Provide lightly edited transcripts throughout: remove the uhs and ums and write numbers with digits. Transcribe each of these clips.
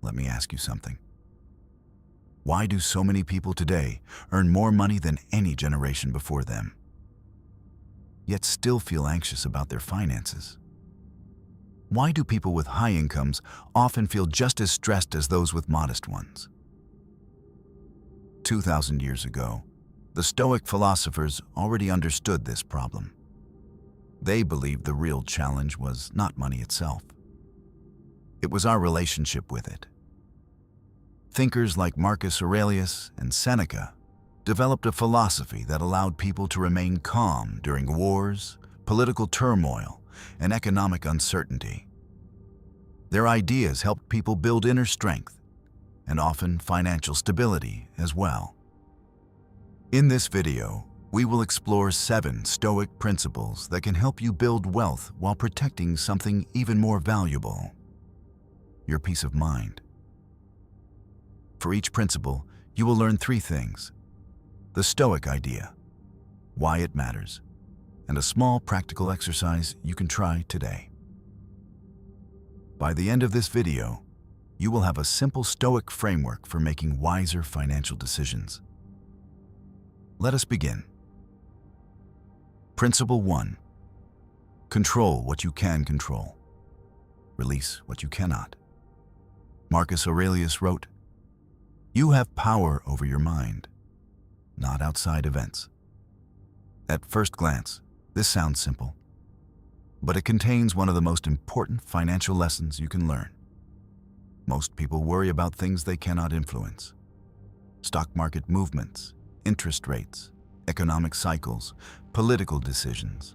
Let me ask you something. Why do so many people today earn more money than any generation before them, yet still feel anxious about their finances? Why do people with high incomes often feel just as stressed as those with modest ones? 2,000 years ago, the Stoic philosophers already understood this problem. They believed the real challenge was not money itself. It was our relationship with it. Thinkers like Marcus Aurelius and Seneca developed a philosophy that allowed people to remain calm during wars, political turmoil, and economic uncertainty. Their ideas helped people build inner strength and often financial stability as well. In this video, we will explore 7 Stoic principles that can help you build wealth while protecting something even more valuable: your peace of mind. For each principle, you will learn 3 things: the Stoic idea, why it matters, and a small practical exercise you can try today. By the end of this video, you will have a simple Stoic framework for making wiser financial decisions. Let us begin. Principle 1. Control what you can control. Release what you cannot. Marcus Aurelius wrote, "You have power over your mind, not outside events." At first glance, this sounds simple, but it contains one of the most important financial lessons you can learn. Most people worry about things they cannot influence: stock market movements, interest rates, economic cycles, political decisions.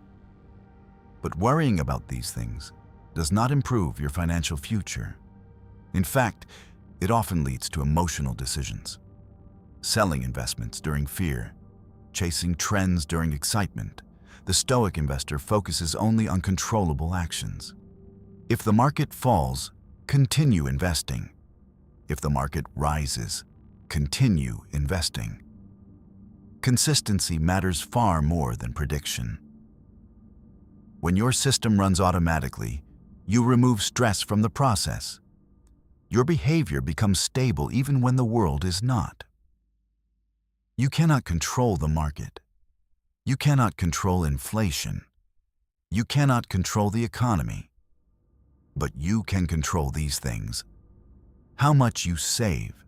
But worrying about these things does not improve your financial future. In fact, it often leads to emotional decisions: selling investments during fear, chasing trends during excitement. The Stoic investor focuses only on controllable actions. If the market falls, continue investing. If the market rises, continue investing. Consistency matters far more than prediction. When your system runs automatically, you remove stress from the process. Your behavior becomes stable even when the world is not. You cannot control the market. You cannot control inflation. You cannot control the economy. But you can control these things: how much you save,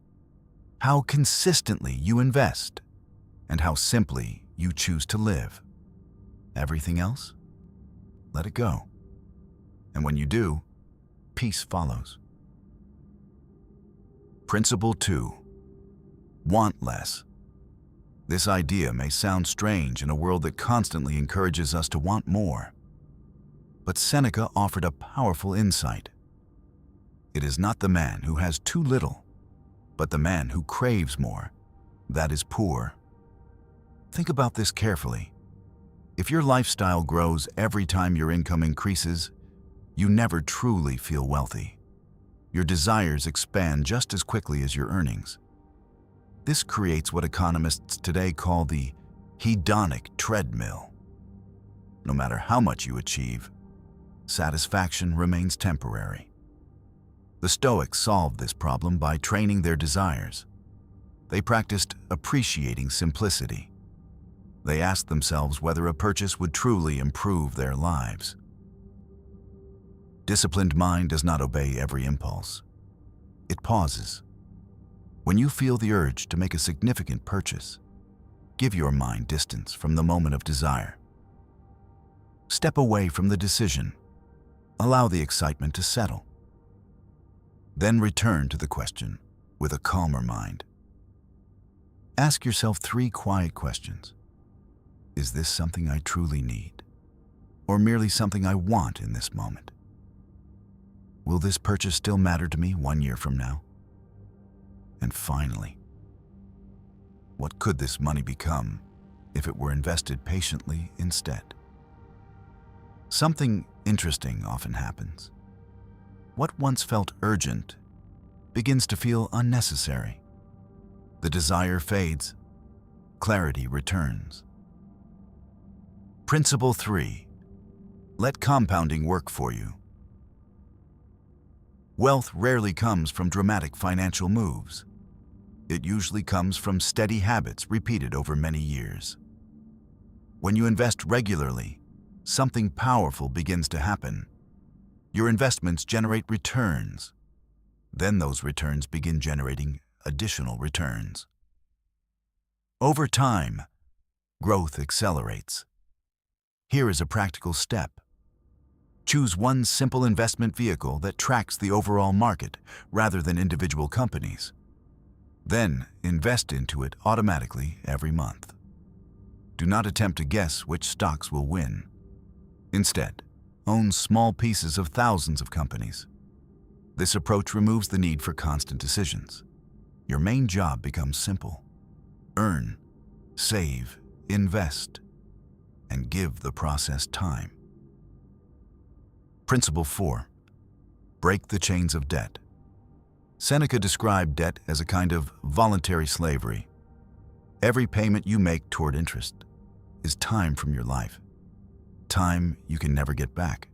how consistently you invest, and how simply you choose to live. Everything else? Let it go. And when you do, peace follows. Principle 2. Want less. This idea may sound strange in a world that constantly encourages us to want more. But Seneca offered a powerful insight. It is not the man who has too little, but the man who craves more that is poor. Think about this carefully. If your lifestyle grows every time your income increases, you never truly feel wealthy. Your desires expand just as quickly as your earnings. This creates what economists today call the hedonic treadmill. No matter how much you achieve, satisfaction remains temporary. The Stoics solved this problem by training their desires. They practiced appreciating simplicity. They asked themselves whether a purchase would truly improve their lives. Disciplined mind does not obey every impulse. It pauses. When you feel the urge to make a significant purchase, give your mind distance from the moment of desire. Step away from the decision. Allow the excitement to settle. Then return to the question with a calmer mind. Ask yourself 3 quiet questions. Is this something I truly need, or merely something I want in this moment? Will this purchase still matter to me 1 year from now? And finally, what could this money become if it were invested patiently instead? Something interesting often happens. What once felt urgent begins to feel unnecessary. The desire fades, clarity returns. Principle 3. Let compounding work for you. Wealth rarely comes from dramatic financial moves. It usually comes from steady habits repeated over many years. When you invest regularly, something powerful begins to happen. Your investments generate returns. Then those returns begin generating additional returns. Over time, growth accelerates. Here is a practical step. Choose one simple investment vehicle that tracks the overall market rather than individual companies. Then invest into it automatically every month. Do not attempt to guess which stocks will win. Instead, own small pieces of thousands of companies. This approach removes the need for constant decisions. Your main job becomes simple. Earn, save, invest, and give the process time. Principle 4. Break the chains of debt. Seneca described debt as a kind of voluntary slavery. Every payment you make toward interest is time from your life. Time you can never get back.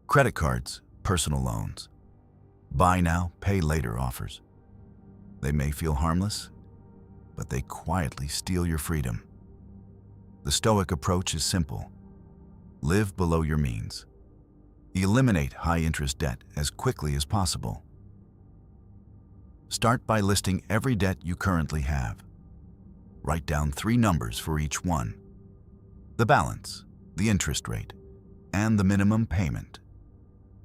Credit cards, personal loans, buy now, pay later offers. They may feel harmless, but they quietly steal your freedom. The Stoic approach is simple. Live below your means. Eliminate high-interest debt as quickly as possible. Start by listing every debt you currently have. Write down 3 numbers for each one: the balance, the interest rate, and the minimum payment.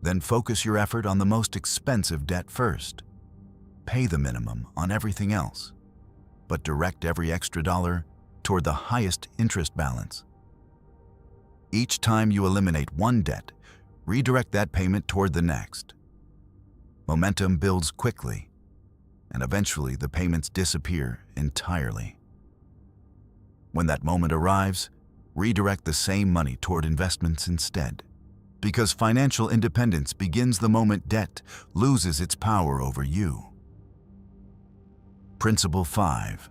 Then focus your effort on the most expensive debt first. Pay the minimum on everything else, but direct every extra dollar toward the highest interest balance. Each time you eliminate one debt, redirect that payment toward the next. Momentum builds quickly, and eventually the payments disappear entirely. When that moment arrives, redirect the same money toward investments instead, because financial independence begins the moment debt loses its power over you. Principle 5.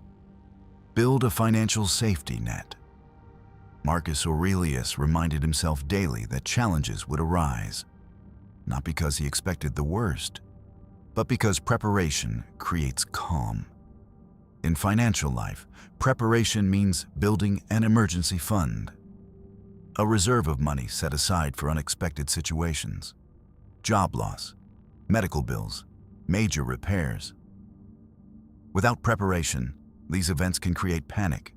Build a financial safety net. Marcus Aurelius reminded himself daily that challenges would arise, not because he expected the worst, but because preparation creates calm. In financial life, preparation means building an emergency fund, a reserve of money set aside for unexpected situations, job loss, medical bills, major repairs. Without preparation, these events can create panic.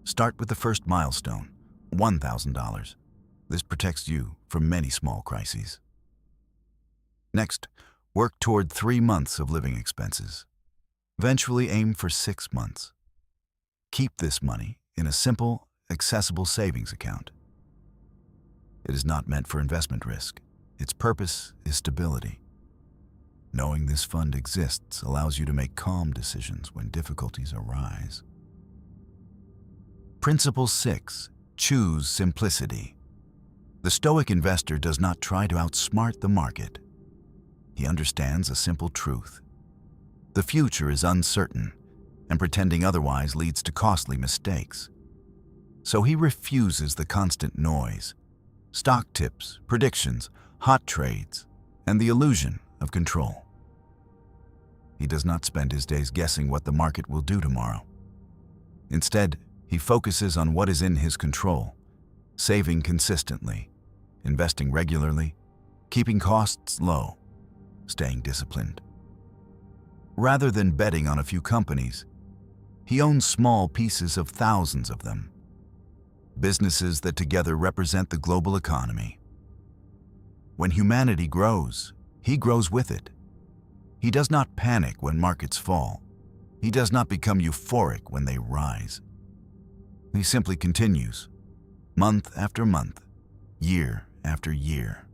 Start with the first milestone, $1,000. This protects you from many small crises. Next, work toward 3 months of living expenses. Eventually aim for 6 months. Keep this money in a simple, accessible savings account. It is not meant for investment risk. Its purpose is stability. Knowing this fund exists allows you to make calm decisions when difficulties arise. Principle 6. Choose simplicity. The Stoic investor does not try to outsmart the market. He understands a simple truth. The future is uncertain, and pretending otherwise leads to costly mistakes. So he refuses the constant noise, stock tips, predictions, hot trades, and the illusion of control. He does not spend his days guessing what the market will do tomorrow. Instead, he focuses on what is in his control, saving consistently, investing regularly, keeping costs low, staying disciplined. Rather than betting on a few companies, he owns small pieces of thousands of them, businesses that together represent the global economy. When humanity grows, he grows with it. He does not panic when markets fall. He does not become euphoric when they rise. He simply continues, month after month, year after year.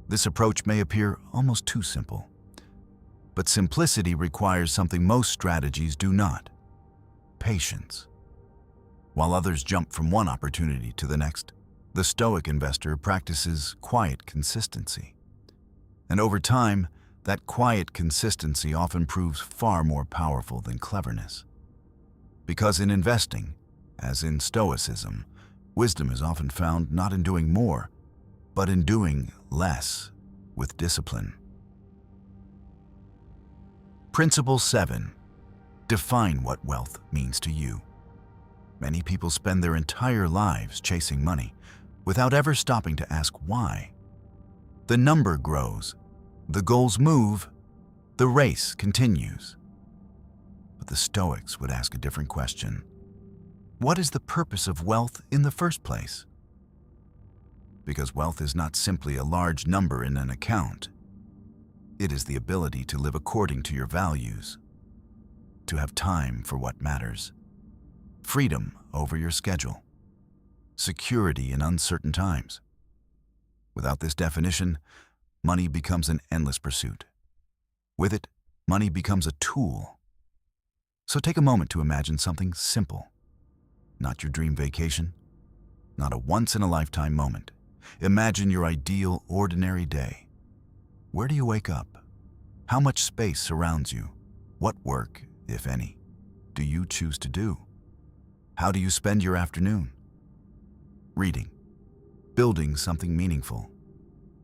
This approach may appear almost too simple, but simplicity requires something most strategies do not: patience. While others jump from one opportunity to the next, the Stoic investor practices quiet consistency. And over time, that quiet consistency often proves far more powerful than cleverness. Because in investing, as in Stoicism, wisdom is often found not in doing more, but in doing less. with discipline. Principle 7. Define what wealth means to you. Many people spend their entire lives chasing money without ever stopping to ask why. The number grows, the goals move, the race continues. But the Stoics would ask a different question. What is the purpose of wealth in the first place? Because wealth is not simply a large number in an account. It is the ability to live according to your values, to have time for what matters, freedom over your schedule, security in uncertain times. Without this definition, money becomes an endless pursuit. With it, money becomes a tool. So take a moment to imagine something simple. Not your dream vacation, not a once-in-a-lifetime moment. Imagine your ideal, ordinary day. Where do you wake up? How much space surrounds you? What work, if any, do you choose to do? How do you spend your afternoon? Reading, building something meaningful,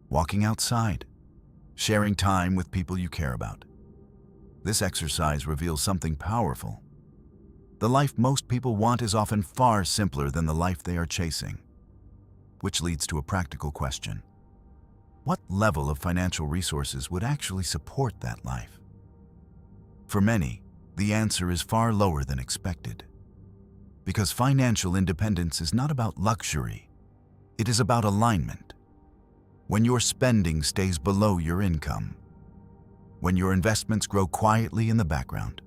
walking outside, sharing time with people you care about. This exercise reveals something powerful. The life most people want is often far simpler than the life they are chasing, which leads to a practical question. What level of financial resources would actually support that life? For many, the answer is far lower than expected. Because financial independence is not about luxury, it is about alignment. When your spending stays below your income, when your investments grow quietly in the background,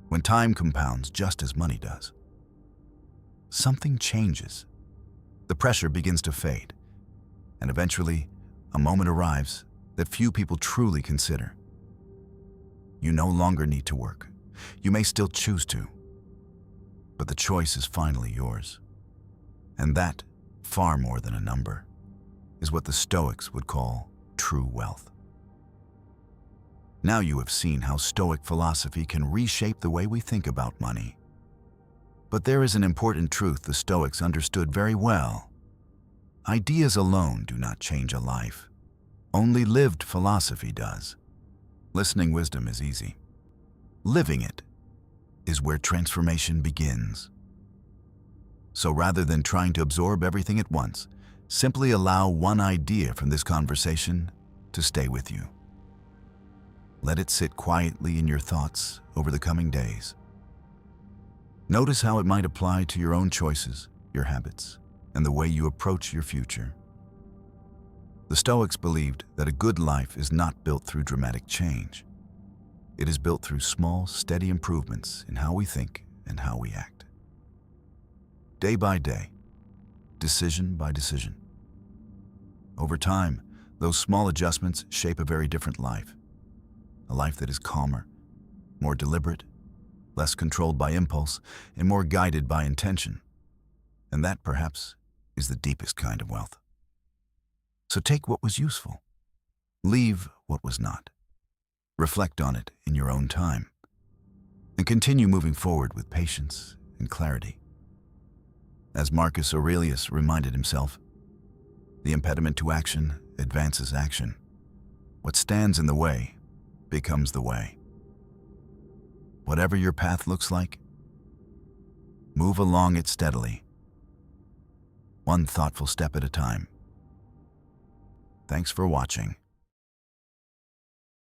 when time compounds just as money does, something changes. The pressure begins to fade, and eventually, a moment arrives that few people truly consider. You no longer need to work. You may still choose to, but the choice is finally yours. And that, far more than a number, is what the Stoics would call true wealth. Now you have seen how Stoic philosophy can reshape the way we think about money. But there is an important truth the Stoics understood very well. Ideas alone do not change a life. Only lived philosophy does. Listening wisdom is easy. Living it is where transformation begins. So rather than trying to absorb everything at once, simply allow one idea from this conversation to stay with you. Let it sit quietly in your thoughts over the coming days. Notice how it might apply to your own choices, your habits, and the way you approach your future. The Stoics believed that a good life is not built through dramatic change. It is built through small, steady improvements in how we think and how we act. Day by day, decision by decision. Over time, those small adjustments shape a very different life. A life that is calmer, more deliberate, less controlled by impulse, and more guided by intention. And that, perhaps, is the deepest kind of wealth. So take what was useful. Leave what was not. Reflect on it in your own time. And continue moving forward with patience and clarity. As Marcus Aurelius reminded himself, the impediment to action advances action. What stands in the way becomes the way. Whatever your path looks like, move along it steadily, one thoughtful step at a time. Thanks for watching.